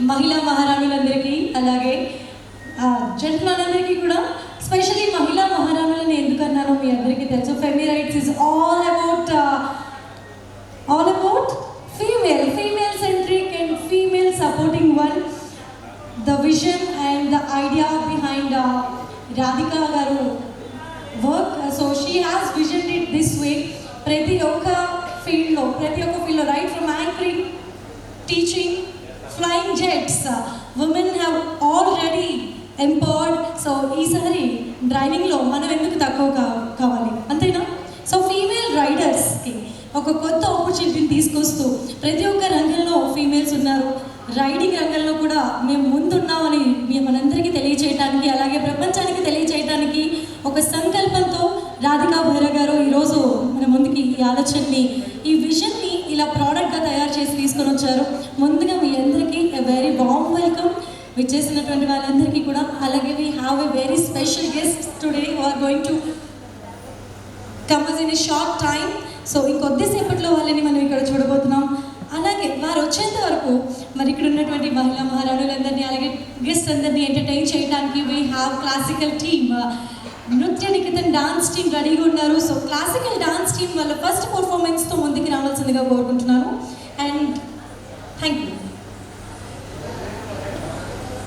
మహిళా మహారాణులందరికీ అలాగే జెంట్లందరికీ కూడా, స్పెషల్లీ మహిళా మహారాణులని ఎందుకన్నానో మీ అందరికీ తెలుసు. Femi rights is all about female centric and female supporting one. The vision and the idea behind Radhika garu work, so she has visioned it this way. ప్రతి ఒక్క ఫీల్డ్లో right from anchoring, teaching, flying jets, women have already empowered. So ఈసారి డ్రైవింగ్లో మనం ఎందుకు తక్కువ కావాలి, అంతేనా? So female రైడర్స్కి ఒక కొత్త ఆపర్చునిటీని తీసుకొస్తూ ప్రతి ఒక్క రంగంలో ఫీమేల్స్ ఉన్నారు. రైడింగ్ రంగంలో కూడా మేము ముందున్నామని మనందరికీ తెలియచేయడానికి, అలాగే ప్రపంచానికి తెలియచేయడానికి ఒక సంకల్పంతో రాధికా భైరవ్ గారు ఈరోజు మన ముందుకి ఈ ఆలోచనని, ఈ విజన్ని ఇలా ప్రోడక్ట్గా తయారు చేసి తీసుకొని వచ్చారు. ముందుగా మీ అందరికీ ఎ వెరీ వార్మ్ వెల్కమ్. విచ్చేసినటువంటి వాళ్ళందరికీ కూడా. అలాగే we have a very special guest today who are going to come us in a short time. So ఇంకొద్దిసేపట్లో వాళ్ళని మనం ఇక్కడ చూడబోతున్నాం. అలాగే వారు వచ్చేంత వరకు మరి ఇక్కడ ఉన్నటువంటి మహిళా మహారాణులందరినీ, అలాగే గెస్ట్ అందరినీ ఎంటర్టైన్ చేయడానికి వీ హ్యావ్ క్లాసికల్ టీమ్, నృత్య నికేతన్ డాన్స్ టీమ్ రెడీగా ఉన్నారు. సో క్లాసికల్ డాన్స్ టీమ్ వాళ్ళ ఫస్ట్ పర్ఫార్మెన్స్తో ముందుకు రావాల్సిందిగా కోరుకుంటున్నాను.